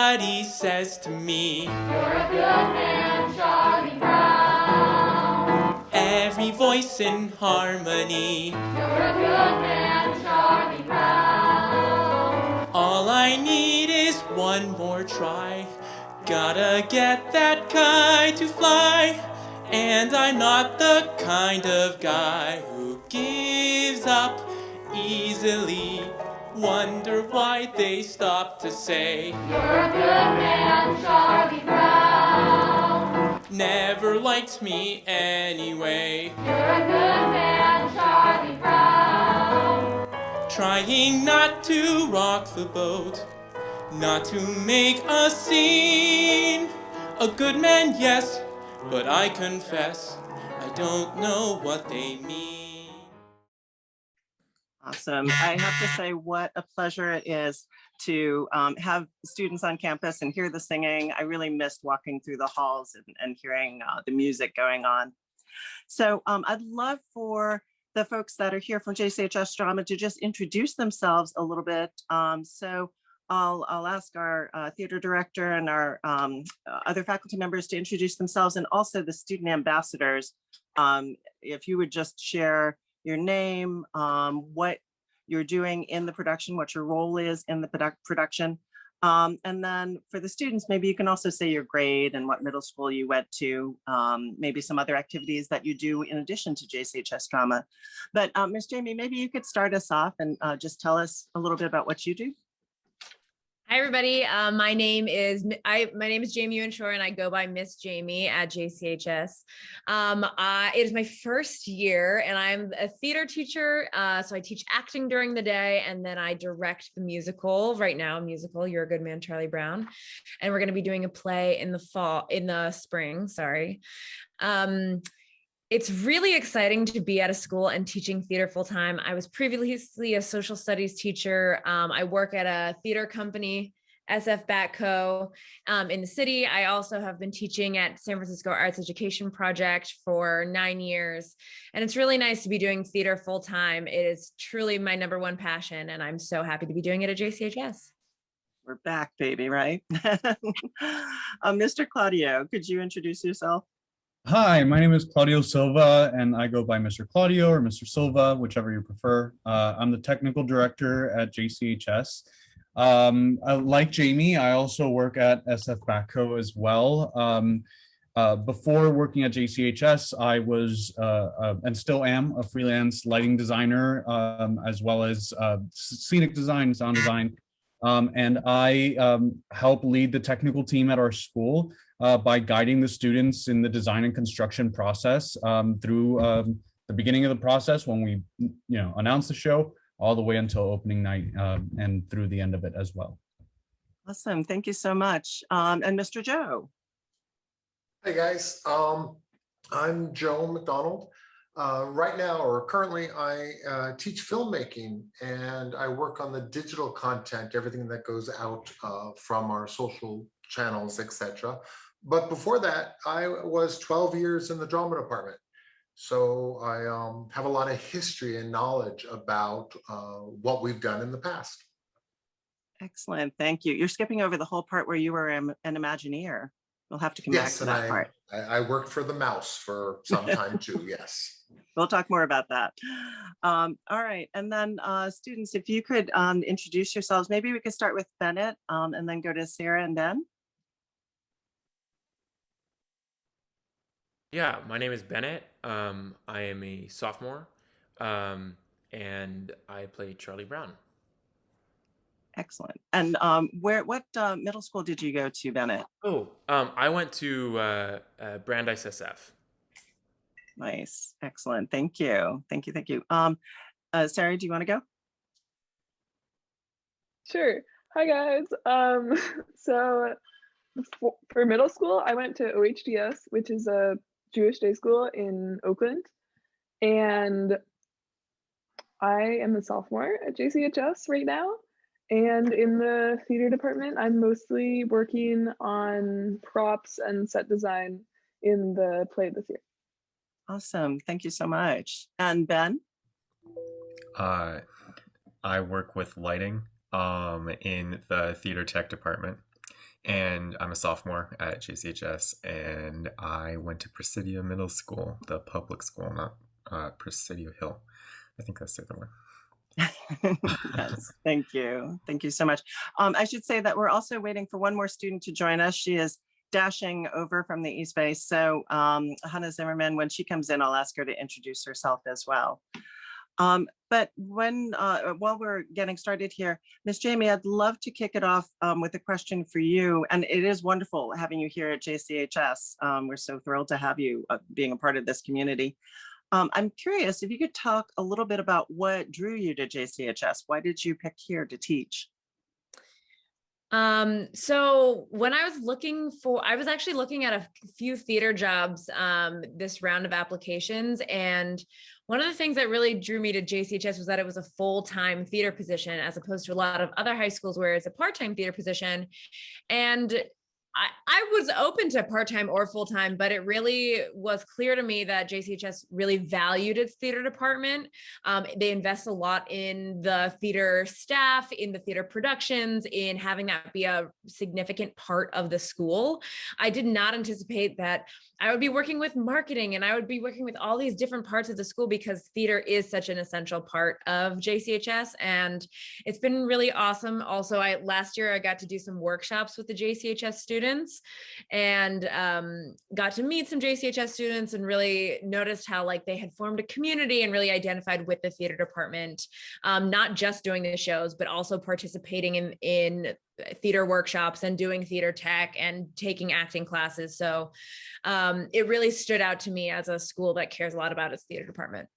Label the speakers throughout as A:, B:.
A: everybody says to me,
B: "You're a good man, Charlie Brown."
A: Every voice in harmony.
B: "You're a good man, Charlie Brown."
A: All I need is one more try. Gotta get that kite to fly. And I'm not the kind of guy who gives up easily. Wonder why they stop to say,
B: "You're a good man, Charlie Brown."
A: never liked me anyway.
B: "You're a good man, Charlie Brown."
A: Trying not to rock the boat, not to make a scene. A good man, yes, but I confess, I don't know what they mean.
C: Awesome. I have to say what a pleasure it is to have students on campus and hear the singing. I really missed walking through the halls and hearing the music going on. So I'd love for the folks that are here from JCHS Drama to just introduce themselves a little bit. So I'll ask our theater director and our other faculty members to introduce themselves, and also the student ambassadors. If you would just share your name, what you're doing in the production, what your role is in the production. And then for the students, maybe you can also say your grade and what middle school you went to, maybe some other activities that you do in addition to JCHS Drama. But Ms. Jamie, maybe you could start us off and just tell us a little bit about what you do.
D: Hi, everybody. My name is Jamie Yuen, and I go by Miss Jamie at JCHS. It is my first year, and I'm a theater teacher. So I teach acting during the day, and then I direct the musical. Right now, You're a Good Man, Charlie Brown, and we're going to be doing a play in the spring. Sorry. It's really exciting to be at a school and teaching theater full time. I was previously a social studies teacher. I work at a theater company, SF Batco, in the city. I also have been teaching at San Francisco Arts Education Project for 9 years. And it's really nice to be doing theater full time. It is truly my number one passion, and I'm so happy to be doing it at JCHS.
C: We're back, baby, right? Mr. Claudio, could you introduce yourself?
E: Hi, my name is Claudio Silva, and I go by Mr. Claudio or Mr. Silva, whichever you prefer. I'm the technical director at JCHS. Like Jamie, I also work at SF Batco as well. Before working at JCHS, I was and still am a freelance lighting designer, as well as scenic design, sound design. And I help lead the technical team at our school by guiding the students in the design and construction process through the beginning of the process when we announce the show, all the way until opening night and through the end of it as well.
C: Awesome. Thank you so much. And Mr. Joe.
F: Hey guys, I'm Joe McDonald. Right now, or currently, I teach filmmaking, and I work on the digital content, everything that goes out from our social channels, etc. But before that, I was 12 years in the drama department. So I have a lot of history and knowledge about what we've done in the past.
C: Excellent. Thank you. You're skipping over the whole part where you were an Imagineer. We'll have to come back to that part.
F: I worked for the mouse for some time too, yes.
C: We'll talk more about that. All right. And then students, if you could introduce yourselves, maybe we could start with Bennett and then go to Sarah and Ben.
G: Yeah, my name is Bennett. I am a sophomore, and I play Charlie Brown.
C: Excellent. And what middle school did you go to, Bennett?
G: Oh, I went to Brandeis SF.
C: Nice. Excellent. Thank you. Thank you. Thank you. Sarah, do you want to go?
H: Sure. Hi, guys. So for middle school, I went to OHDS, which is a Jewish day school in Oakland. And I am a sophomore at JCHS right now. And in the theater department, I'm mostly working on props and set design in the play this year.
C: Awesome. Thank you so much. And Ben?
I: I work with lighting in the theater tech department. and I'm a sophomore at JCHS, and I went to Presidio Middle School, the public school, not Presidio Hill. I think that's the other one.
C: Yes, thank you. Thank you so much. I should say that we're also waiting for one more student to join us. She is dashing over from the East Bay. So Chanah Zimmerman, when she comes in, I'll ask her to introduce herself as well. But while we're getting started here, Miss Jamie, I'd love to kick it off with a question for you. And it is wonderful having you here at JCHS. We're so thrilled to have you being a part of this community. I'm curious if you could talk a little bit about what drew you to JCHS. Why did you pick here to teach?
D: So when I was actually looking at a few theater jobs, this round of applications. And one of the things that really drew me to JCHS was that it was a full-time theater position, as opposed to a lot of other high schools where it's a part-time theater position. And I was open to part-time or full-time, but it really was clear to me that JCHS really valued its theater department. They invest a lot in the theater staff, in the theater productions, in having that be a significant part of the school. I did not anticipate that I would be working with marketing and I would be working with all these different parts of the school, because theater is such an essential part of JCHS. And it's been really awesome. Also, last year I got to do some workshops with the JCHS students and got to meet some JCHS students and really noticed how like they had formed a community and really identified with the theater department, not just doing the shows, but also participating in theater workshops and doing theater tech and taking acting classes. So it really stood out to me as a school that cares a lot about its theater department.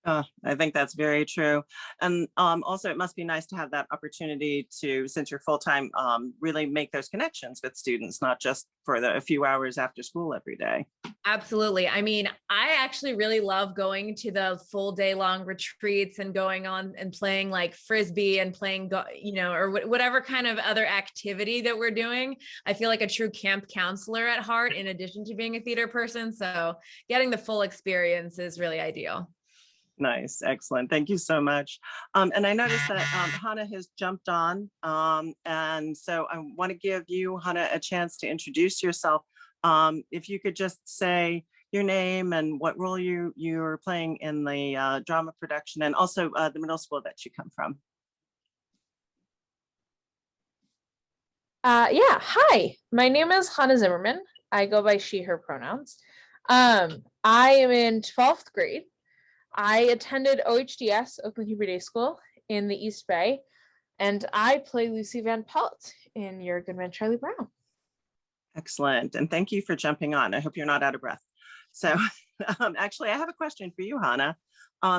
C: I think that's very true. And also it must be nice to have that opportunity to, since you're full-time, really make those connections with students, not just for a few hours after school every day. Absolutely.
D: I mean, I actually really love going to the full day long retreats and going on and playing like Frisbee and playing, or whatever kind of other activity that we're doing. I feel like a true camp counselor at heart, in addition to being a theater person. So getting the full experience is really ideal.
C: Nice. Excellent. Thank you so much. And I noticed that Chanah has jumped on. And so I want to give you, Chanah, a chance to introduce yourself. If you could just say your name and what role you're playing in the drama production, and also the middle school that you come from.
J: Yeah. Hi, my name is Chanah Zimmerman. I go by she, her pronouns. I am in 12th grade. I attended OHDS, Oakland Hebrew Day School, in the East Bay, and I play Lucy Van Pelt in Your Good Man, Charlie Brown.
C: Excellent. And thank you for jumping on. I hope you're not out of breath. So actually, I have a question for you, Chanah.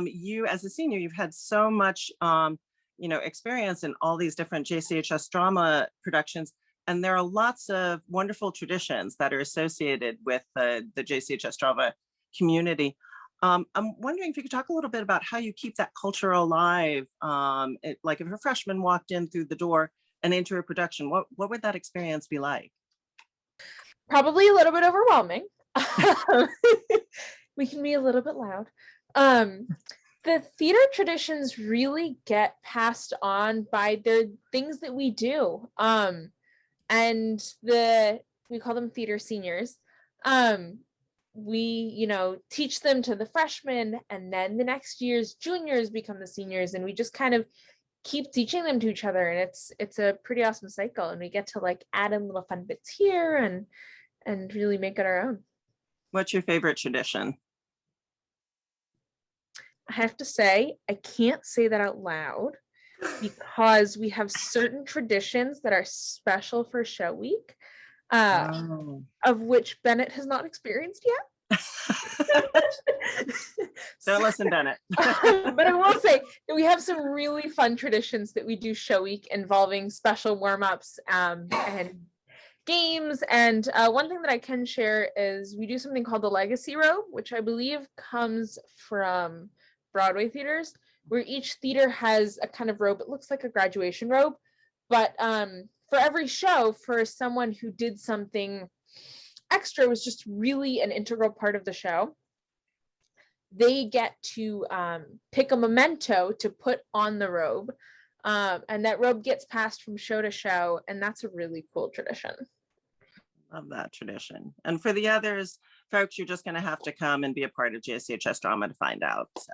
C: You, as a senior, you've had so much experience in all these different JCHS drama productions. And there are lots of wonderful traditions that are associated with the JCHS drama community. I'm wondering if you could talk a little bit about how you keep that culture alive. Like if a freshman walked in through the door and into a production, what would that experience be like?
J: Probably a little bit overwhelming. We can be a little bit loud. The theater traditions really get passed on by the things that we do. And we call them theater seniors. We teach them to the freshmen, and then the next year's juniors become the seniors, and we just kind of keep teaching them to each other, and it's a pretty awesome cycle, and we get to like add in little fun bits here and really make it our own.
C: What's your favorite tradition?
J: I have to say, I can't say that out loud because we have certain traditions that are special for show week. Of which Bennett has not experienced yet.
C: Don't listen, Bennett.
J: But I will say that we have some really fun traditions that we do show week involving special warm-ups and games. And one thing that I can share is we do something called the Legacy Robe, which I believe comes from Broadway theaters, where each theater has a kind of robe. It looks like a graduation robe, but for every show, for someone who did something extra, was just really an integral part of the show, they get to pick a memento to put on the robe And that robe gets passed from show to show, and that's a really cool tradition.
C: Love that tradition. And for the others, folks, you're just going to have to come and be a part of JCHS drama to find out. So,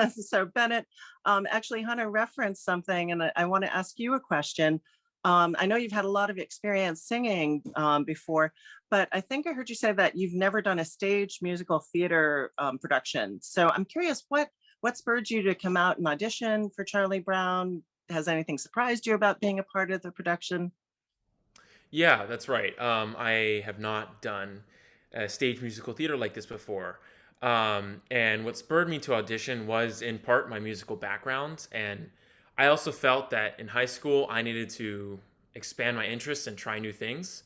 C: so Bennett, actually, Hannah referenced something, and I want to ask you a question. I know you've had a lot of experience singing before, but I think I heard you say that you've never done a stage musical theater production. So I'm curious, what spurred you to come out and audition for Charlie Brown? Has anything surprised you about being a part of the production?
G: Yeah, that's right. I have not done a stage musical theater like this before. And what spurred me to audition was in part my musical background. And I also felt that in high school, I needed to expand my interests and try new things.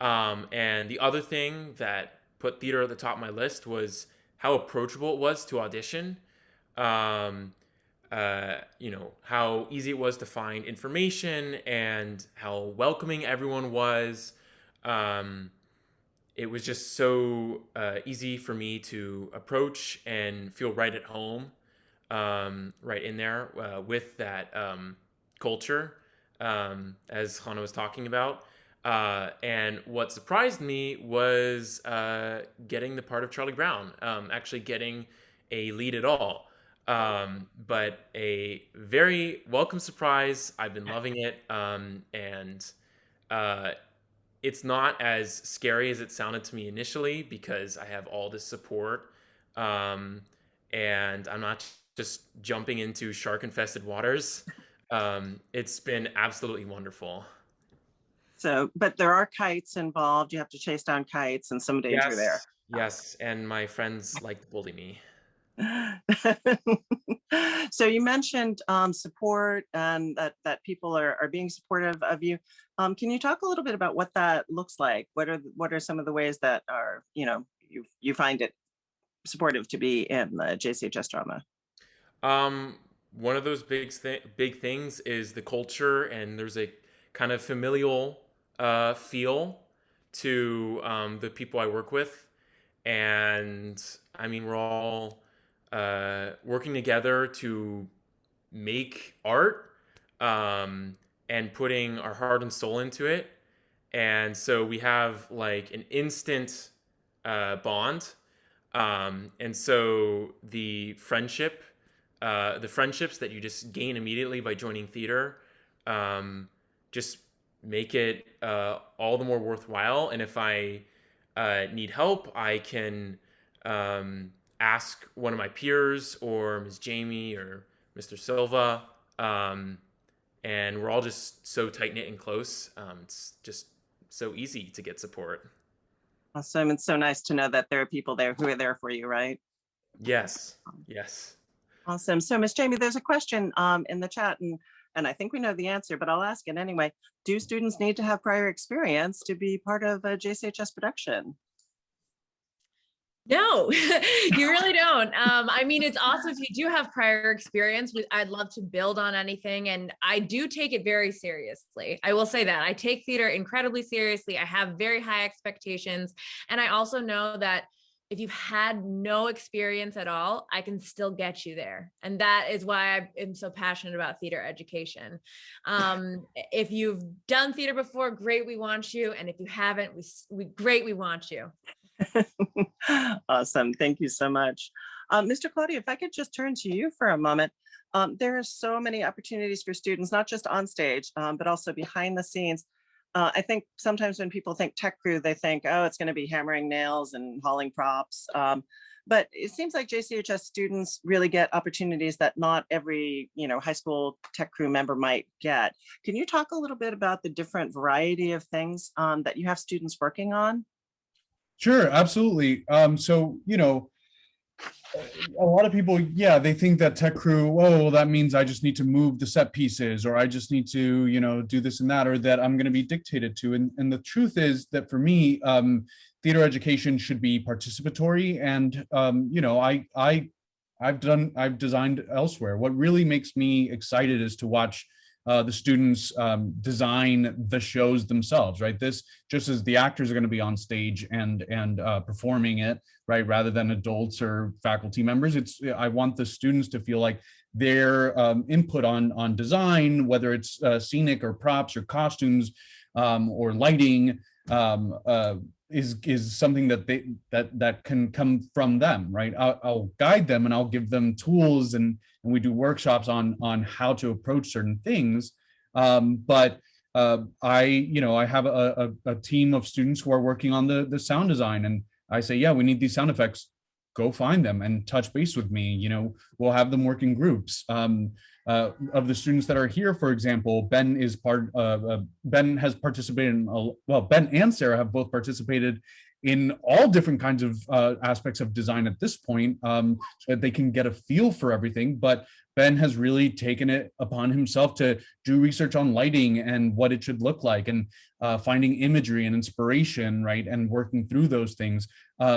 G: And the other thing that put theater at the top of my list was how approachable it was to audition. How easy it was to find information and how welcoming everyone was. It was just so easy for me to approach and feel right at home, right in there with that culture, as Hannah was talking about. And what surprised me was getting the part of Charlie Brown, actually getting a lead at all. But a very welcome surprise. I've been loving it. And it's not as scary as it sounded to me initially because I have all this support. And I'm not just jumping into shark infested waters. It's been absolutely wonderful.
C: So, but there are kites involved. You have to chase down kites and some danger there.
G: Yes. And my friends like to bully me.
C: So you mentioned support and that people are being supportive of you. Can you talk a little bit about what that looks like? What are some of the ways that are, you find it supportive to be in the JCHS drama?
G: One of those big things is the culture, and there's a kind of familial feel to the people I work with. And I mean, we're all working together to make art and putting our heart and soul into it. And so we have like an instant bond. And so the friendships that you just gain immediately by joining theater just make it all the more worthwhile. And if I need help, I can ask one of my peers or Ms. Jamie or Mr. Silva. And we're all just so tight-knit and close. It's just so easy to get support.
C: Awesome. It's so nice to know that there are people there who are there for you, right?
G: Yes.
C: Awesome. So Ms. Jamie, there's a question in the chat, and I think we know the answer, but I'll ask it anyway. Do students need to have prior experience to be part of a JCHS production?
D: No, you really don't. I mean, it's awesome if you do have prior experience. I'd love to build on anything. And I do take it very seriously. I will say that I take theater incredibly seriously. I have very high expectations. And I also know that if you've had no experience at all, I can still get you there. And that is why I am so passionate about theater education. If you've done theater before, great, we want you. And if you haven't, we want you.
C: Awesome. Thank you so much. Mr. Claudio, if I could just turn to you for a moment. There are so many opportunities for students, not just on stage, but also behind the scenes. I think sometimes when people think tech crew, they think, oh, it's going to be hammering nails and hauling props. But it seems like JCHS students really get opportunities that not every, high school tech crew member might get. Can you talk a little bit about the different variety of things that you have students working on?
E: Sure, absolutely. So, a lot of people, they think that tech crew, oh, well, that means I just need to move the set pieces, or I just need to, do this and that, or that I'm going to be dictated to. And the truth is that for me, theater education should be participatory. And, I've designed elsewhere. What really makes me excited is to watch the students design the shows themselves, right? This, just as the actors are going to be on stage and performing it, right, rather than adults or faculty members. I want the students to feel like their input on design, whether it's scenic or props or costumes or lighting, is something that can come from them, right? I'll guide them and I'll give them tools, and we do workshops on how to approach certain things. But I have a team of students who are working on the sound design, and I say, yeah, we need these sound effects. Go find them and touch base with me. We'll have them work in groups. Of the students that are here, for example, Ben has participated in, Ben and Sarah have both participated in all different kinds of aspects of design at this point, so that they can get a feel for everything. But Ben has really taken it upon himself to do research on lighting and what it should look like, and finding imagery and inspiration, right, and working through those things.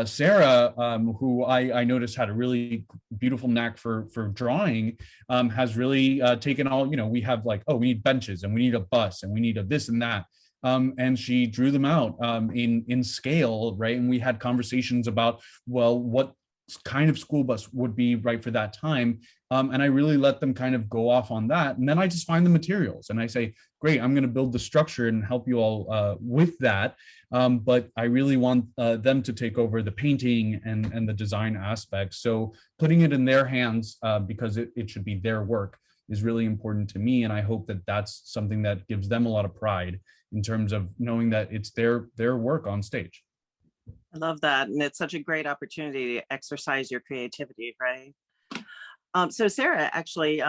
E: Sarah, who I noticed had a really beautiful knack for drawing, has really taken all, we have like, we need benches and we need a bus and we need a this and that. And she drew them out in scale, right? And we had conversations about, well, what kind of school bus would be right for that time. And I really let them kind of go off on that. And then I just find the materials and I say, great, I'm going to build the structure and help you all with that. But I really want them to take over the painting and the design aspects. So putting it in their hands, because it should be their work, is really important to me. And I hope that that's something that gives them a lot of pride in terms of knowing that it's their work on stage.
C: I love that. And it's such a great opportunity to exercise your creativity, right? So Sarah, actually,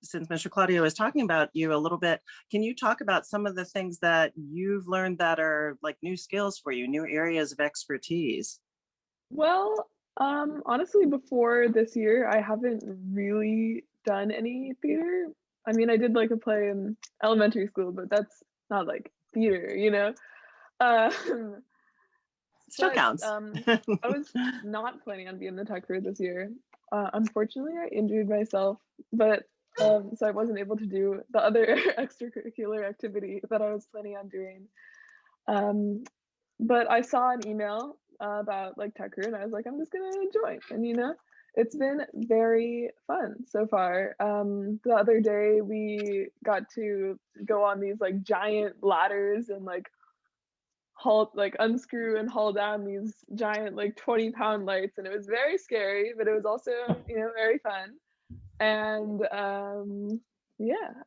C: since Mr. Claudio is talking about you a little bit, can you talk about some of the things that you've learned that are like new skills for you, new areas of expertise?
H: Well, honestly, before this year, I haven't really done any theater. I mean, I did like a play in elementary school, but that's not like theater,
C: Still counts.
H: I was not planning on being the tech for this year. Unfortunately, I injured myself, but so I wasn't able to do the other extracurricular activity that I was planning on doing. But I saw an email about like tech crew, and I was like, I'm just gonna join. And it's been very fun so far. The other day we got to go on these like giant ladders and like unscrew and haul down these giant like 20-pound lights, and it was very scary, but it was also very fun. And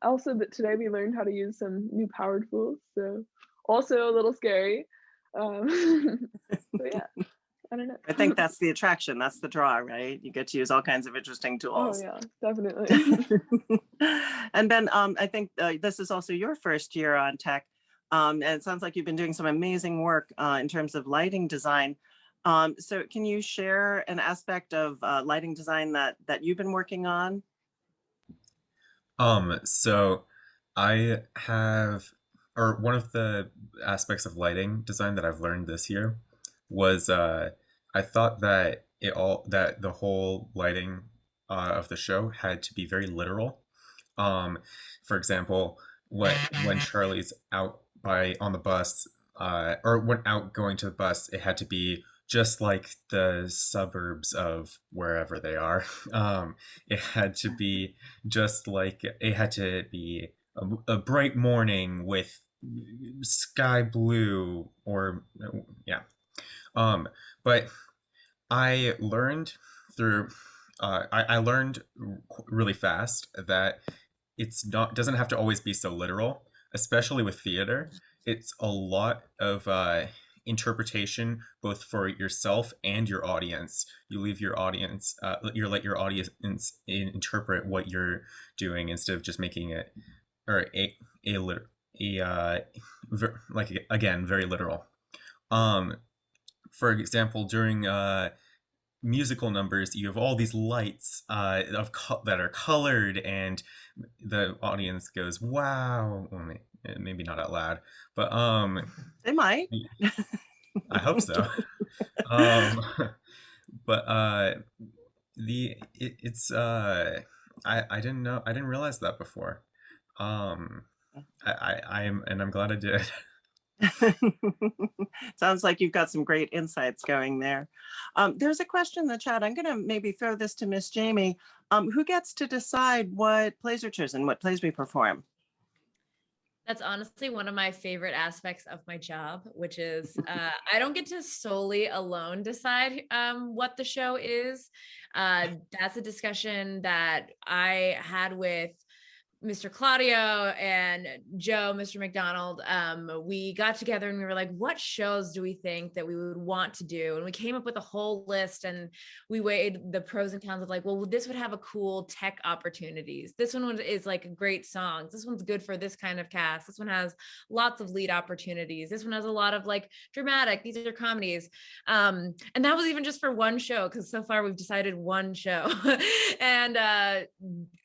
H: also today we learned how to use some new power tools, so also a little scary. So yeah, I don't know.
C: I think that's the attraction, that's the draw, right? You get to use all kinds of interesting tools.
H: Oh yeah, definitely.
C: And Ben, I think this is also your first year on tech. And it sounds like you've been doing some amazing work in terms of lighting design. So can you share an aspect of lighting design that you've been working on?
I: So I have, or one of the aspects of lighting design that I've learned this year was I thought that the whole lighting of the show had to be very literal. For example, when Charlie's out on the bus, or when out going to the bus, it had to be just like the suburbs of wherever they are. It had to be a bright morning with sky blue, or yeah. But I learned I learned really fast that doesn't have to always be so literal, especially with theater. It's a lot of interpretation, both for yourself and your audience. You leave your audience, you let your audience interpret what you're doing instead of just making it, or very literal. For example, during musical numbers, you have all these lights that are colored, and the audience goes, "Wow!" Well, maybe not out loud, but
C: They might.
I: I hope so. But I didn't realize that before. I'm glad I did.
C: Sounds like you've got some great insights going there. There's a question in the chat. I'm going to maybe throw this to Miss Jamie. Who gets to decide what plays are chosen, what plays we perform?
D: That's honestly one of my favorite aspects of my job, which is I don't get to solely alone decide what the show is. That's a discussion that I had with Mr. Claudio and Joe, Mr. McDonald. We got together and we were like, what shows do we think that we would want to do? And we came up with a whole list and we weighed the pros and cons of like, well, this would have a cool tech opportunities. This one is like great songs. This one's good for this kind of cast. This one has lots of lead opportunities. This one has a lot of like dramatic. These are comedies. And that was even just for one show, because so far we've decided one show. And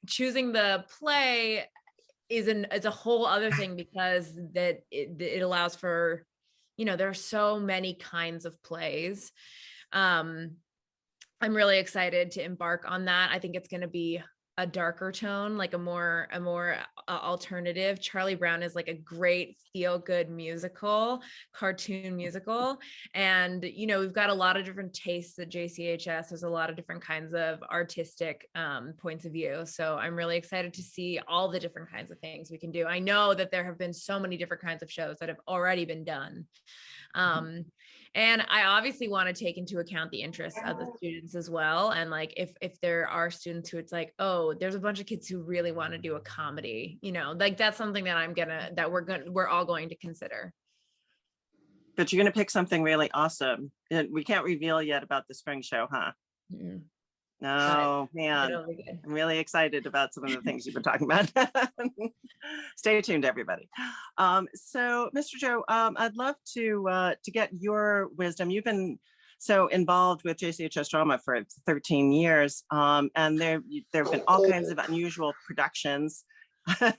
D: choosing the play is a whole other thing, because that it allows for, there are so many kinds of plays. I'm really excited to embark on that. I think it's going to be a darker tone, like a more alternative. Charlie Brown is like a great feel-good musical, cartoon musical. And, we've got a lot of different tastes at JCHS. There's a lot of different kinds of artistic points of view. So I'm really excited to see all the different kinds of things we can do. I know that there have been so many different kinds of shows that have already been done. And I obviously want to take into account the interests of the students as well. And like, if there are students who it's like, oh, there's a bunch of kids who really want to do a comedy, like that's something that we're all going to consider.
C: But you're going to pick something really awesome. And we can't reveal yet about the spring show, huh?
D: Mm-hmm.
C: No, man, I'm really excited about some of the things you've been talking about. Stay tuned, everybody. So, Mr. Joe, I'd love to get your wisdom. You've been so involved with JCHS drama for 13 years, and there have been all kinds of unusual productions. So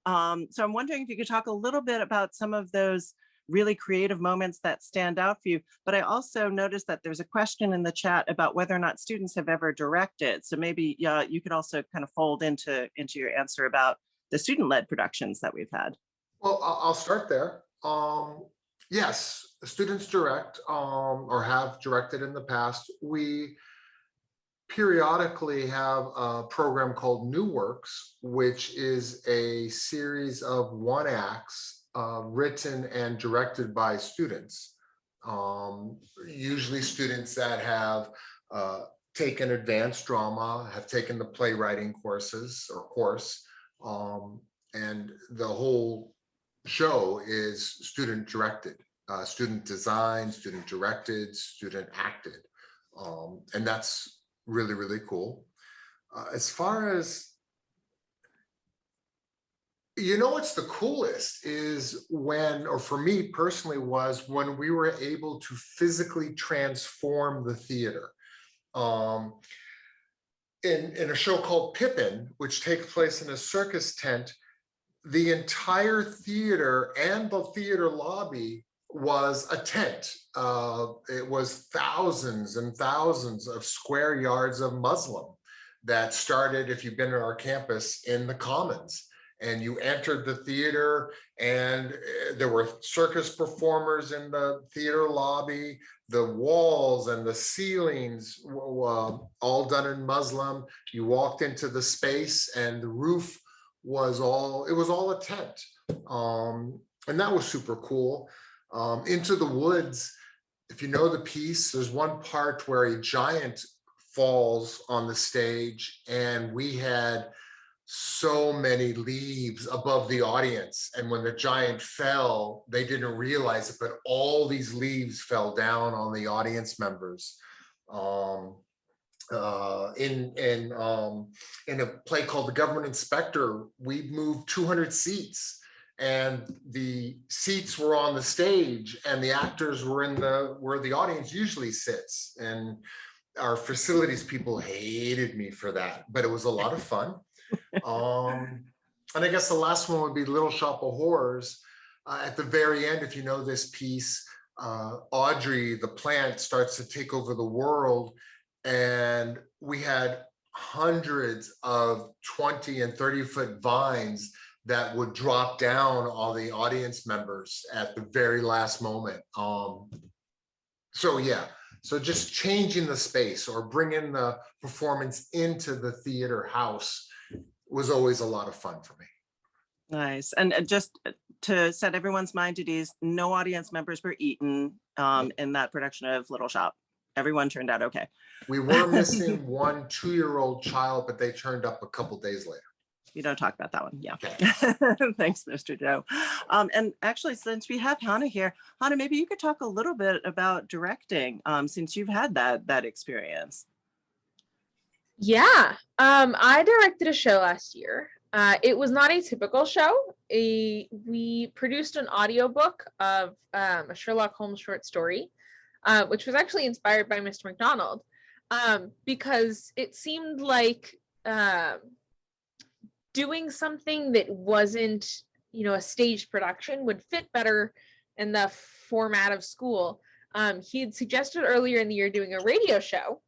C: I'm wondering if you could talk a little bit about some of those really creative moments that stand out for you. But I also noticed that there's a question in the chat about whether or not students have ever directed. So maybe you could also kind of fold into your answer about the student-led productions that we've had.
F: Well, I'll start there. Yes, students direct or have directed in the past. We periodically have a program called New Works, which is a series of one acts written and directed by students, usually students that have taken advanced drama, have taken the playwriting course, and the whole show is student directed, student designed, student directed, student acted, and that's really, really cool. As far as what's the coolest is when, or for me personally, was when we were able to physically transform the theater. In a show called Pippin, which takes place in a circus tent, the entire theater and the theater lobby was a tent. It was thousands and thousands of square yards of muslin that started, if you've been to our campus, in the Commons. And you entered the theater and there were circus performers in the theater lobby. The walls and the ceilings were all done in muslin. You walked into the space and the roof was all a tent. And that was super cool. Into the Woods, if you know the piece, there's one part where a giant falls on the stage and we had so many leaves above the audience, and when the giant fell, they didn't realize it, but all these leaves fell down on the audience members. In a play called The Government Inspector, we moved 200 seats, and the seats were on the stage, and the actors were in where the audience usually sits. And our facilities people hated me for that, but it was a lot of fun. And I guess the last one would be Little Shop of Horrors. At the very end, if you know this piece, Audrey, the plant, starts to take over the world. And we had hundreds of 20 and 30-foot vines that would drop down all the audience members at the very last moment. So yeah, so just changing the space or bringing the performance into the theater house was always a lot of fun for me.
C: Nice. And just to set everyone's mind at ease, no audience members were eaten in that production of Little Shop. Everyone turned out okay.
F: We were missing one 2-year-old child, but they turned up a couple days later.
C: You don't talk about that one. Yeah.
F: Okay.
C: Thanks, Mr. Joe. And actually, since we have Hannah here, Hannah, maybe you could talk a little bit about directing since you've had that experience.
J: Yeah, I directed a show last year. It was not a typical show. We produced an audiobook of a Sherlock Holmes short story, which was actually inspired by Mr. McDonald, because it seemed like doing something that wasn't, a staged production would fit better in the format of school. He had suggested earlier in the year doing a radio show,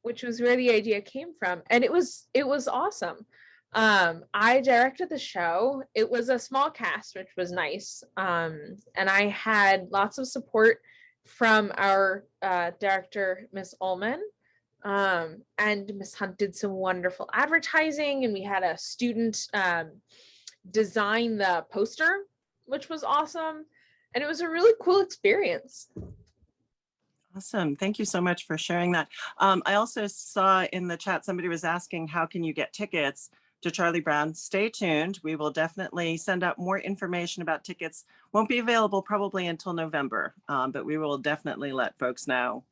J: which was where the idea came from, and it was awesome. I directed the show. It was a small cast, which was nice, and I had lots of support from our director, Miss Ullman, and Miss Hunt did some wonderful advertising, and we had a student design the poster, which was awesome, and it was a really cool experience.
C: Awesome. Thank you so much for sharing that. I also saw in the chat somebody was asking, how can you get tickets to Charlie Brown? Stay tuned. We will definitely send out more information about tickets. Won't be available probably until November, but we will definitely let folks know.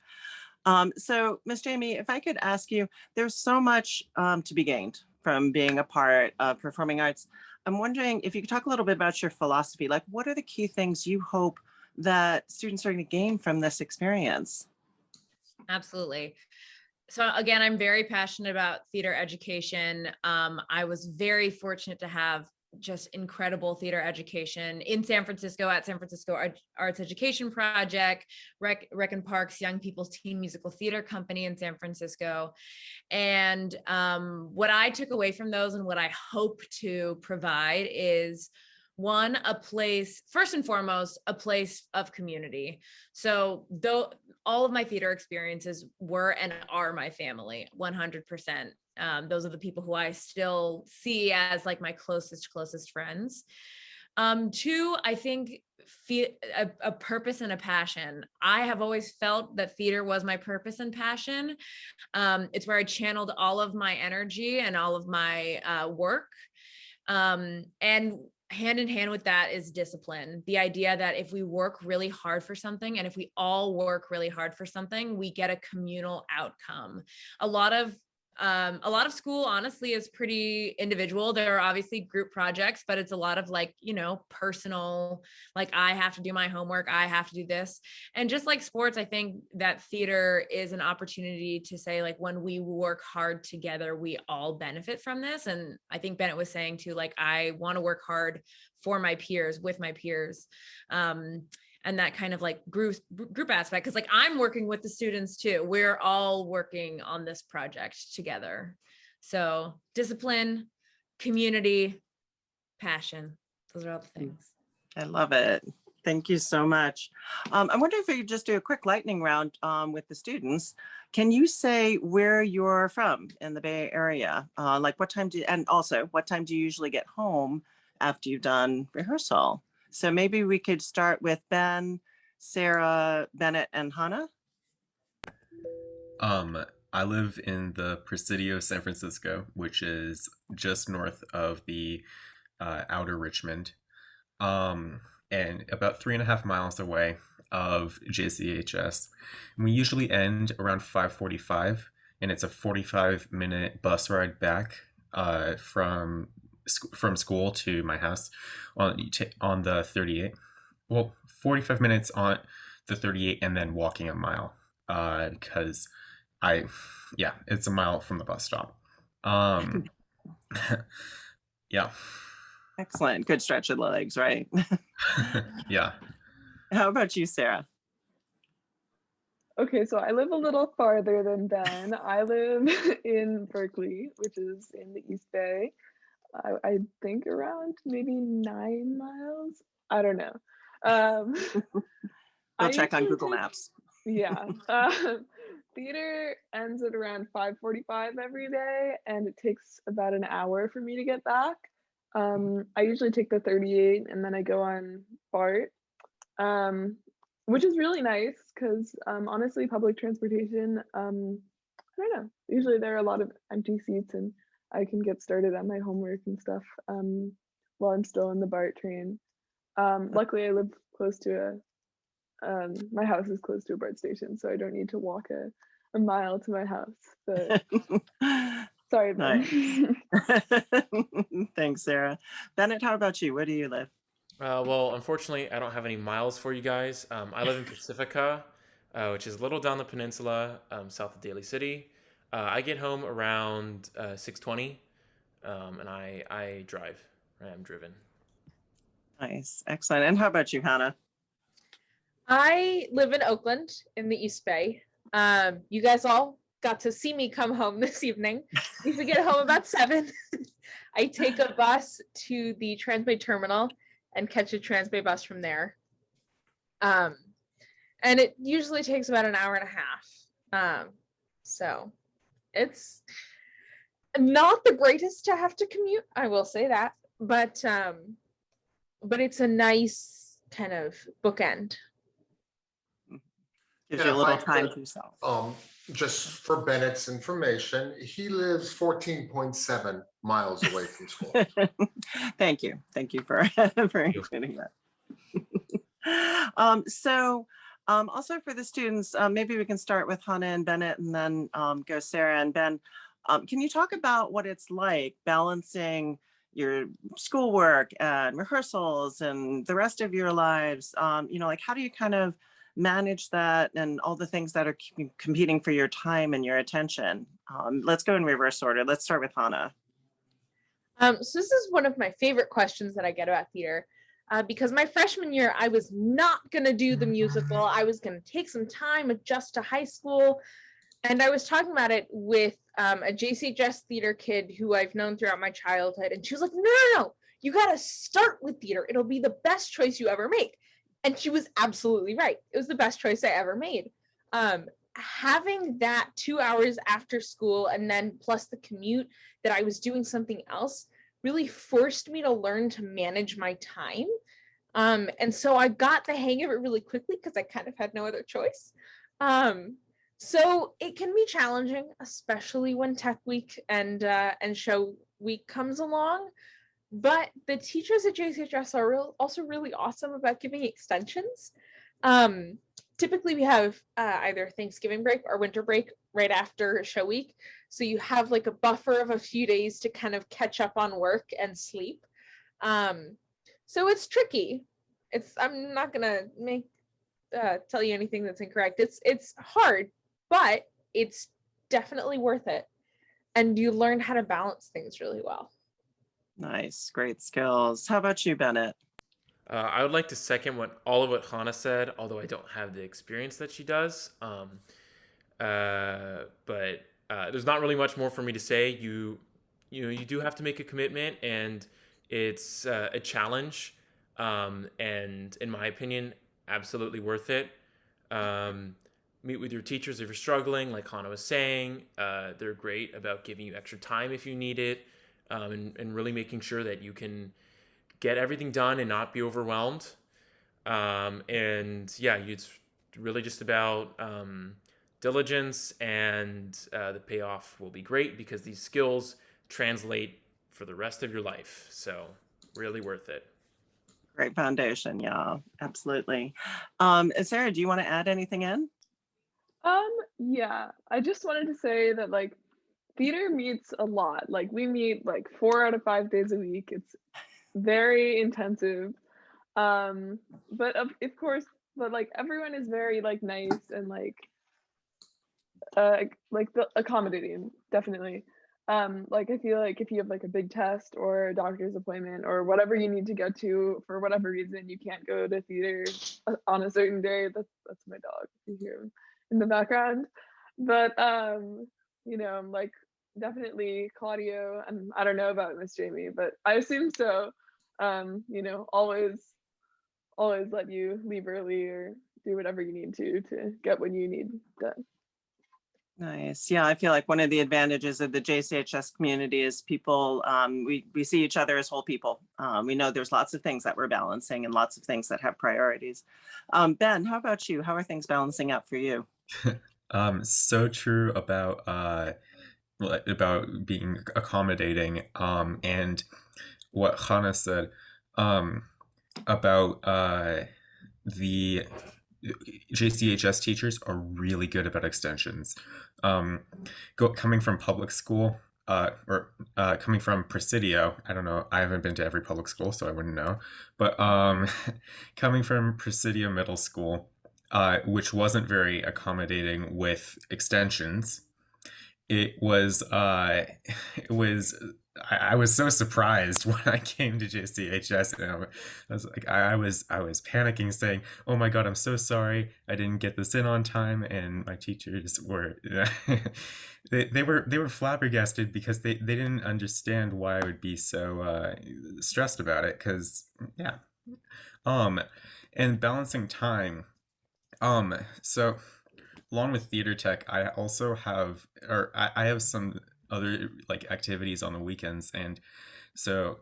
C: So Miss Jamie, if I could ask you, there's so much to be gained from being a part of performing arts. I'm wondering if you could talk a little bit about your philosophy. Like, what are the key things you hope that students are going to gain from this experience?
D: Absolutely. So again, I'm very passionate about theater education. I was very fortunate to have just incredible theater education in San Francisco at San Francisco Arts Education Project, Rec and Park's Young People's Teen Musical Theater Company in San Francisco. And what I took away from those and what I hope to provide is, one, a place, first and foremost, a place of community. So though all of my theater experiences were and are my family, 100%. Those are the people who I still see as like my closest friends. Two, I think a purpose and a passion. I have always felt that theater was my purpose and passion. It's where I channeled all of my energy and all of my work. And hand in hand with that is discipline. The idea that if we work really hard for something, and if we all work really hard for something, we get a communal outcome. A lot of school, honestly, is pretty individual. There are obviously group projects, but it's a lot of like, personal, like I have to do my homework, I have to do this. And just like sports, I think that theater is an opportunity to say, like, when we work hard together, we all benefit from this. And I think Bennett was saying too, like, I want to work hard for my peers, with my peers. And that kind of like group aspect, because like I'm working with the students too. We're all working on this project together. So discipline, community, passion, those are all the things.
C: I love it. Thank you so much. I wonder if we could just do a quick lightning round with the students. Can you say where you're from in the Bay Area? Like what time and also what time do you usually get home after you've done rehearsal? So maybe we could start with Ben, Sarah, Bennett, and Hannah.
I: I live in the Presidio, San Francisco, which is just north of the outer Richmond, and about 3.5 miles away of JCHS. And we usually end around 5:45, and it's a 45-minute bus ride back from school to my house on the 38. Well, 45 minutes on the 38 and then walking a mile because it's a mile from the bus stop. Yeah.
C: Excellent. Good stretch of the legs, right?
I: Yeah.
C: How about you, Sarah?
H: Okay, so I live a little farther than Ben. I live in Berkeley, which is in the East Bay. I think around maybe 9 miles. I don't know. Um,
C: Go
H: I
C: check on
H: usually
C: Google
H: take,
C: Maps.
H: yeah. Theater ends at around 5:45 every day, and it takes about an hour for me to get back. I usually take the 38 and then I go on BART, um, which is really nice because honestly, public transportation, I don't know. Usually there are a lot of empty seats, and I can get started on my homework and stuff while I'm still in the BART train. Luckily, I live close to my house is close to a BART station, so I don't need to walk a mile to my house. But sorry,
C: Nice.
H: Ben.
C: Thanks, Sarah. Bennett, how about you? Where do you live?
G: Well, unfortunately, I don't have any miles for you guys. I live in Pacifica, which is a little down the peninsula, south of Daly City. I get home around 6:20, and I drive. I'm driven.
C: Nice, excellent. And how about you, Hannah?
J: I live in Oakland in the East Bay. You guys all got to see me come home this evening. We should get home about 7. I take a bus to the Transbay terminal and catch a Transbay bus from there. And it usually takes about an hour and a half. So it's not the greatest to have to commute, I will say that, but it's a nice kind of bookend.
C: Gives
F: And
C: you a
F: if
C: little
F: I
C: time
F: could,
C: to yourself.
F: Just for Bennett's information, he lives 14.7 miles away from school.
C: Thank you. Thank you for, for including that. Also for the students, maybe we can start with Hannah and Bennett and then go Sarah and Ben. Can you talk about what it's like balancing your schoolwork and rehearsals and the rest of your lives? Like how do you kind of manage that and all the things that are competing for your time and your attention? Let's go in reverse order. Let's start with Hannah.
J: So this is one of my favorite questions that I get about theater. Because my freshman year, I was not going to do the musical. I was going to take some time, adjust to high school. And I was talking about it with a JCHS theater kid who I've known throughout my childhood. And she was like, no, you got to start with theater. It'll be the best choice you ever make. And she was absolutely right. It was the best choice I ever made. Having that 2 hours after school and then plus the commute that I was doing something else really forced me to learn to manage my time. And so I got the hang of it really quickly because I kind of had no other choice. So it can be challenging, especially when Tech Week and Show Week comes along. But the teachers at JCHS are also really awesome about giving extensions. Typically we have either Thanksgiving break or winter break right after Show Week. So you have like a buffer of a few days to kind of catch up on work and sleep. So it's tricky. I'm not gonna tell you anything that's incorrect. It's hard, but it's definitely worth it. And you learn how to balance things really well.
C: Nice, great skills. How about you, Bennett?
G: I would like to second all of what Hannah said, although I don't have the experience that she does. But there's not really much more for me to say. You do have to make a commitment, and it's a challenge. And in my opinion, absolutely worth it. Meet with your teachers if you're struggling, like Hannah was saying. They're great about giving you extra time if you need it, and really making sure that you can get everything done and not be overwhelmed. And yeah, it's really just about diligence, and the payoff will be great because these skills translate for the rest of your life. So really worth it.
C: Great foundation. Yeah, absolutely. Sarah, do you want to add anything in?
H: Yeah, I just wanted to say that like theater meets a lot. Like we meet like 4 out of 5 days a week. It's very intensive. But of course, but like everyone is very like nice and like the accommodating, definitely. Like I feel like if you have like a big test or a doctor's appointment or whatever you need to go to for whatever reason you can't go to theater on a certain day, that's my dog, if you hear him. in the background. But I'm like definitely Claudio, and I don't know about Miss Jamie, but I assume so. Always let you leave early or do whatever you need to get what you need done.
C: Nice. Yeah, I feel like one of the advantages of the JCHS community is people, we see each other as whole people. We know there's lots of things that we're balancing and lots of things that have priorities. Ben, how about you? How are things balancing out for you?
I: So true about being accommodating, and what Hannah said, about the JCHS teachers are really good about extensions. Coming from public school, or coming from Presidio, I don't know, I haven't been to every public school, so I wouldn't know. But coming from Presidio Middle School, which wasn't very accommodating with extensions, it was I was so surprised when I came to JCHS, and I was panicking, saying, "Oh my God, I'm so sorry, I didn't get this in on time." And my teachers were they were flabbergasted because they didn't understand why I would be so stressed about it. Because yeah, and balancing time. So along with theater tech, I also have, or I have some other like activities on the weekends, and so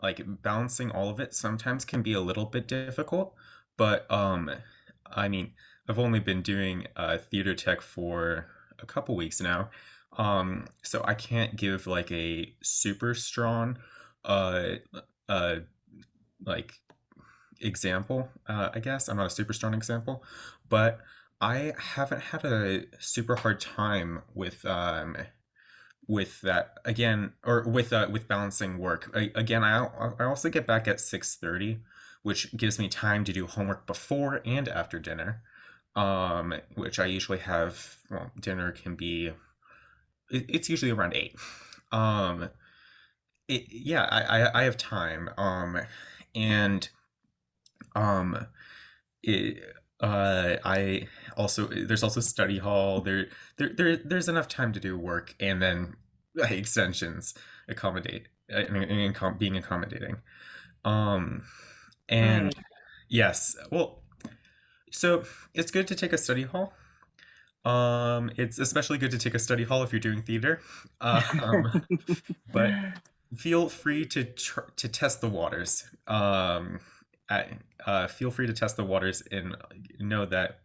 I: like balancing all of it sometimes can be a little bit difficult. But I mean, I've only been doing theater tech for a couple weeks now, so I can't give like a super strong uh uh like example. I guess I'm not a super strong example, but I haven't had a super hard time with that again, or with balancing work. Again, I also get back at 6:30, which gives me time to do homework before and after dinner. Which I usually have. Well, dinner can be. It's usually around 8. Um, yeah, I have time. And um, it, I also, there's also study hall. There's enough time to do work, and then extensions accommodate. I mean, being accommodating. Um, and
C: Right.
I: yes, well, so it's good to take a study hall. It's especially good to take a study hall if you're doing theater. But feel free to test the waters. Feel free to test the waters, and know that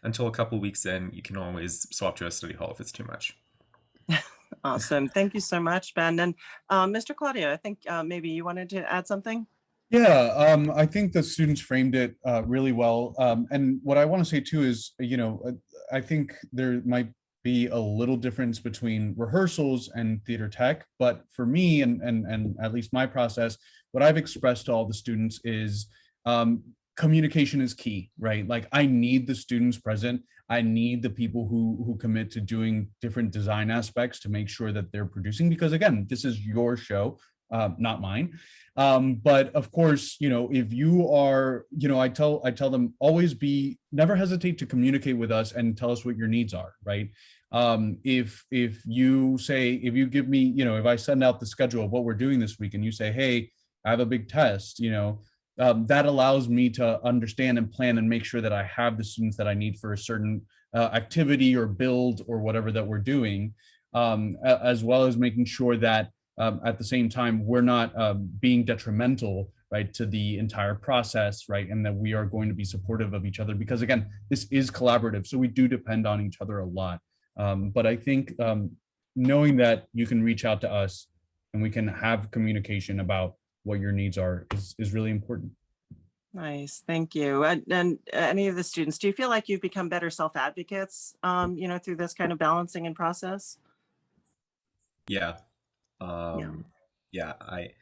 I: until a couple weeks in, you can always swap to a study hall if it's too much.
C: Awesome. Thank you so much, Ben. And Mr. Claudio, I think maybe you wanted to add something?
E: Yeah, I think the students framed it really well. And what I want to say too is, I think there might be a little difference between rehearsals and theater tech, but for me, and at least my process, what I've expressed to all the students is communication is key, right? Like I need the students present. I need the people who commit to doing different design aspects to make sure that they're producing, because again, this is your show, not mine. But of course, if you are, I tell them always never hesitate to communicate with us and tell us what your needs are, right? If you give me, if I send out the schedule of what we're doing this week and you say, hey, I have a big test, that allows me to understand and plan and make sure that I have the students that I need for a certain activity or build or whatever that we're doing, as well as making sure that at the same time, we're not being detrimental, right, to the entire process, right, and that we are going to be supportive of each other, because again, this is collaborative, so we do depend on each other a lot. But I think knowing that you can reach out to us and we can have communication about what your needs are is really important.
C: Nice, thank you. And any of the students, do you feel like you've become better self-advocates, through this kind of balancing and process?
I: Yeah.
C: Yeah.
I: Yeah, I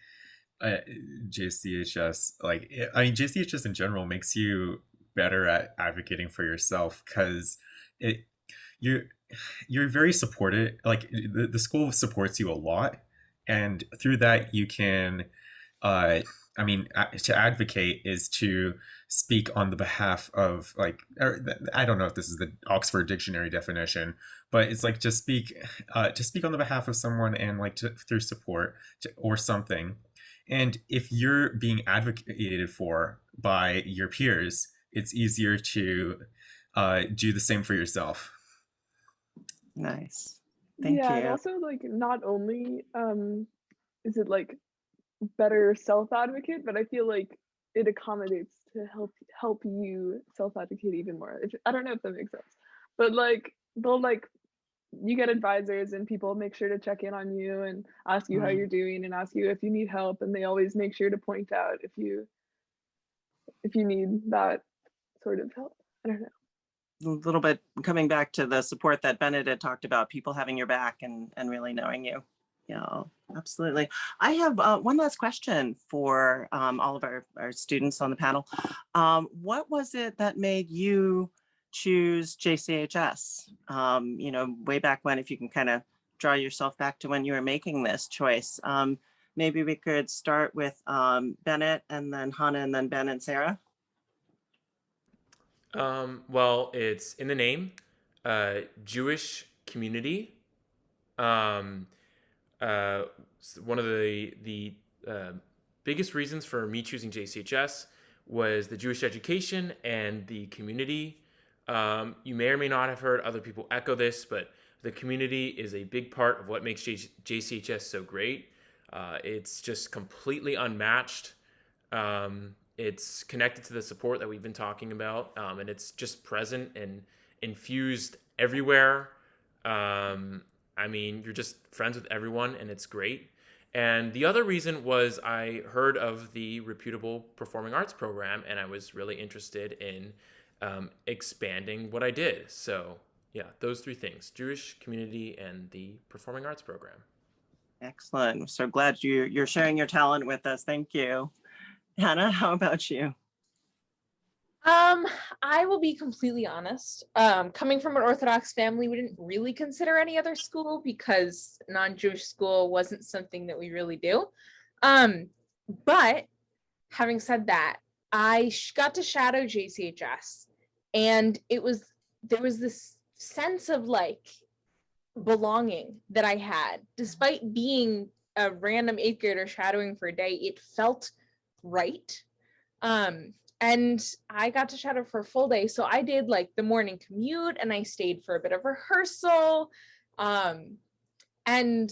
I: JCHS, like, I mean, JCHS in general makes you better at advocating for yourself, because it you're you're very supported. Like the school supports you a lot, and through that you can, I mean, to advocate is to speak on the behalf of like, I don't know if this is the Oxford Dictionary definition, but it's like to speak on the behalf of someone and like through support or something. And if you're being advocated for by your peers, it's easier to do the same for yourself.
C: Nice. Thank
H: Yeah, and
C: you.
H: also like not only is it like better self-advocate, but I feel like it accommodates to help you self-advocate even more. I don't know if that makes sense, but like they'll like you get advisors and people make sure to check in on you and ask you how you're doing and ask you if you need help, and they always make sure to point out if you need that sort of help. I don't know.
C: A little bit coming back to the support that Bennett had talked about, people having your back and really knowing you. Yeah, absolutely. I have one last question for all of our students on the panel. What was it that made you choose JCHS? You know, way back when, if you can kind of draw yourself back to when you were making this choice. Maybe we could start with Bennett and then Hannah and then Ben and Sarah.
G: Well, it's in the name, Jewish community. One of the biggest reasons for me choosing JCHS was the Jewish education and the community. You may or may not have heard other people echo this, but the community is a big part of what makes JCHS so great. It's just completely unmatched. It's connected to the support that we've been talking about, and it's just present and infused everywhere. I mean, you're just friends with everyone, and it's great. And the other reason was I heard of the reputable performing arts program, and I was really interested in expanding what I did. So yeah, those three things: Jewish community and the performing arts program.
C: Excellent. So glad you're sharing your talent with us. Thank you. Hannah, how about you?
J: I will be completely honest. Coming from an Orthodox family, we didn't really consider any other school because non-Jewish school wasn't something that we really do. But having said that, I got to shadow JCHS, and there was this sense of like belonging that I had, despite being a random 8th grader shadowing for a day. It felt right. And I got to shadow for a full day. So I did like the morning commute and I stayed for a bit of rehearsal. And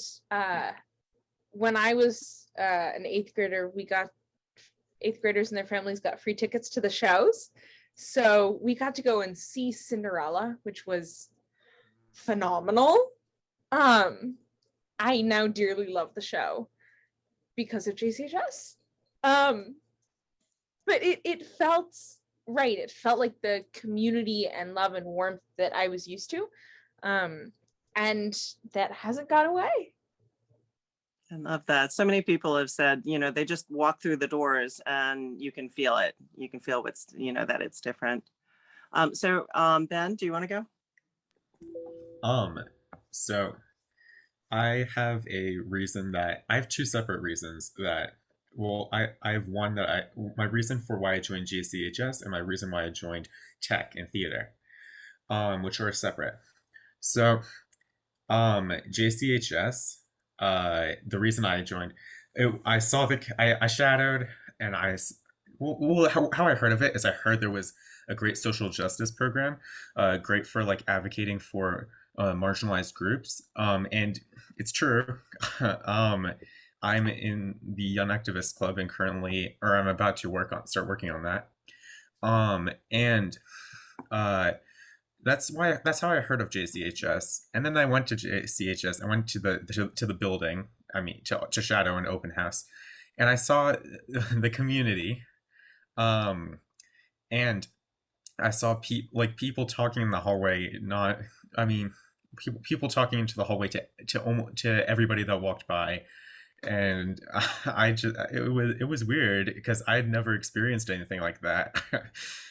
J: when I was an 8th grader, 8th graders and their families got free tickets to the shows. So we got to go and see Cinderella, which was phenomenal. I now dearly love the show because of JCHS. But it felt right. It felt like the community and love and warmth that I was used to. And that hasn't gone away.
C: I love that. So many people have said, you know, they just walk through the doors and you can feel it. You can feel what's, you know, that it's different. So Ben, do you want to go?
I: So I have a reason that I have two separate reasons that, well, I have one that my reason for why I joined JCHS and my reason why I joined tech and theater, which are separate. So JCHS, the reason I joined, I saw I shadowed, and how I heard of it is I heard there was a great social justice program, great for like advocating for marginalized groups, and it's true. I'm in the Young Activist Club and I'm about to start working on that. And that's how I heard of JCHS. And then I went to JCHS. I went to the building. I mean, to shadow an open house, and I saw the community. And I saw people talking in the hallway. People talking into the hallway to everybody that walked by. And it was weird because I'd never experienced anything like that.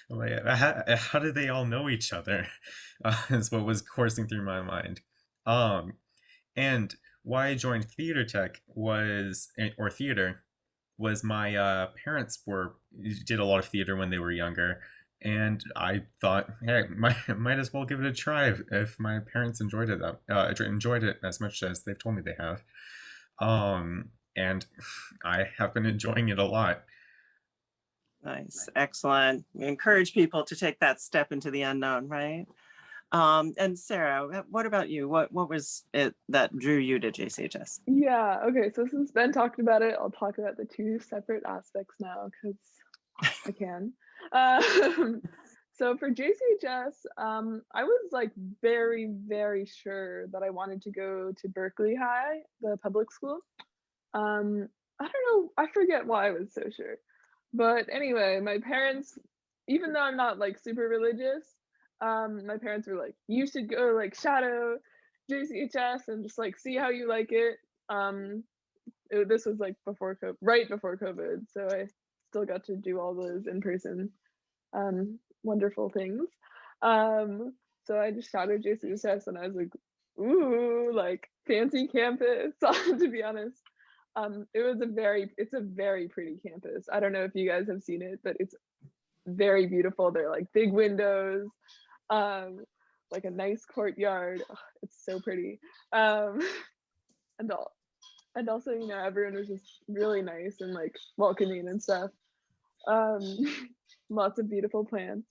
I: Like, how do they all know each other? Is what was coursing through my mind. And why I joined theater tech or theater was my parents did a lot of theater when they were younger, and I thought, hey, might as well give it a try if my parents enjoyed it as much as they've told me they have. And I have been enjoying it a lot.
C: Nice, excellent. We encourage people to take that step into the unknown, right? And Sarah, what about you? What was it that drew you to JCHS?
H: Yeah, okay, so since Ben talked about it, I'll talk about the two separate aspects now because I can. So for JCHS, I was like very, very sure that I wanted to go to Berkeley High, the public school. I don't know, I forget why I was so sure. But anyway, my parents, even though I'm not like super religious, my parents were like, you should go like shadow JCHS and just like see how you like it. This was like right before COVID, so I still got to do all those in person wonderful things. So I just shadowed JCHS and I was like, ooh, like fancy campus, to be honest. It's a very pretty campus. I don't know if you guys have seen it, but it's very beautiful. They're like big windows, like a nice courtyard. Oh, it's so pretty. And also, you know, everyone was just really nice and like welcoming and stuff. Lots of beautiful plants.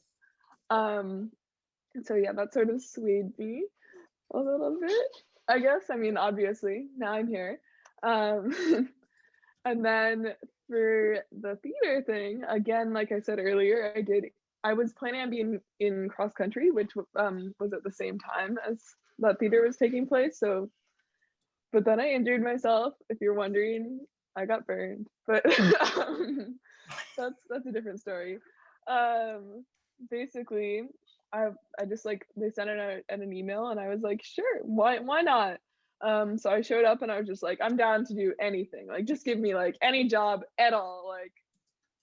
H: So yeah, that sort of swayed me a little bit, I guess. I mean, obviously, now I'm here. And then for the theater thing, again, like I said earlier, I was planning on being in cross country, which was at the same time as that theater was taking place. So, but then I injured myself. If you're wondering, I got burned, but that's a different story. Basically, I just like, they sent it out in an email and I was like, sure, why not? So I showed up and I was just like, I'm down to do anything. Like, just give me like any job at all, like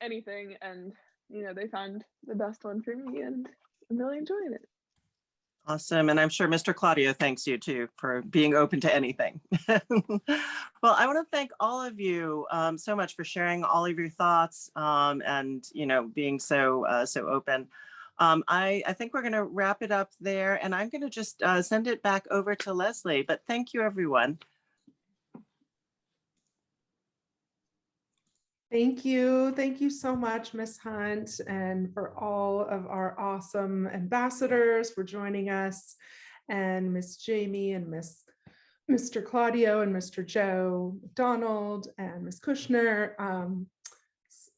H: anything. And, you know, they found the best one for me and I'm really enjoying it.
C: Awesome. And I'm sure Mr. Claudio thanks you too for being open to anything. Well, I want to thank all of you so much for sharing all of your thoughts and, you know, being so open. I think we're going to wrap it up there and I'm going to just send it back over to Leslie, but thank you, everyone.
K: Thank you. Thank you so much, Ms. Hunt, and for all of our awesome ambassadors for joining us, and Ms. Jamie and Mr. Claudio and Mr. Joe McDonald and Ms. Kushner.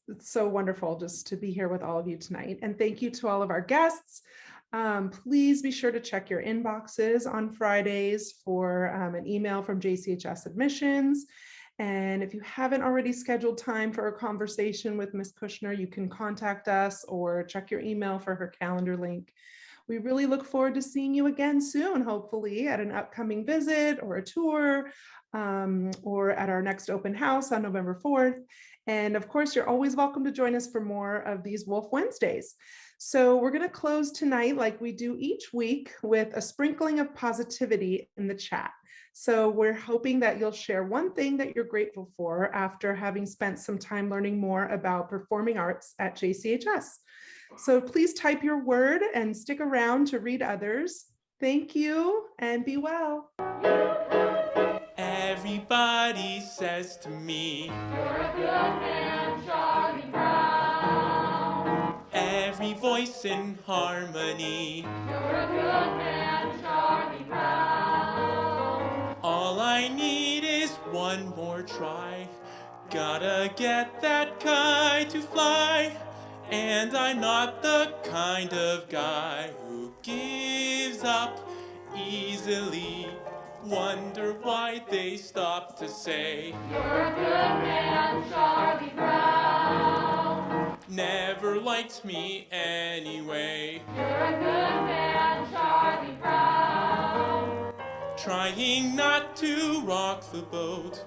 K: It's so wonderful just to be here with all of you tonight. And thank you to all of our guests. Please be sure to check your inboxes on Fridays for an email from JCHS Admissions. And if you haven't already scheduled time for a conversation with Ms. Kushner, you can contact us or check your email for her calendar link. We really look forward to seeing you again soon, hopefully at an upcoming visit or a tour or at our next open house on November 4th. And of course, you're always welcome to join us for more of these Wolf Wednesdays. So we're going to close tonight like we do each week with a sprinkling of positivity in the chat. So we're hoping that you'll share one thing that you're grateful for after having spent some time learning more about performing arts at JCHS. So please type your word and stick around to read others. Thank you and be well.
A: Everybody says to me,
B: You're a good man, Charlie Brown.
A: every voice in harmony.
B: You're a good man, Charlie Brown.
A: All I need is one more try. Gotta get that kite to fly. And I'm not the kind of guy who gives up easily. Wonder why they stop to say,
B: You're a good man, Charlie Brown.
A: never liked me anyway.
B: You're a good man, Charlie Brown.
A: Trying not to rock the boat,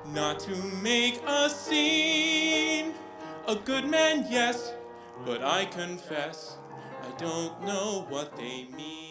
A: not to make a scene. A good man, yes, but I confess I don't know what they mean.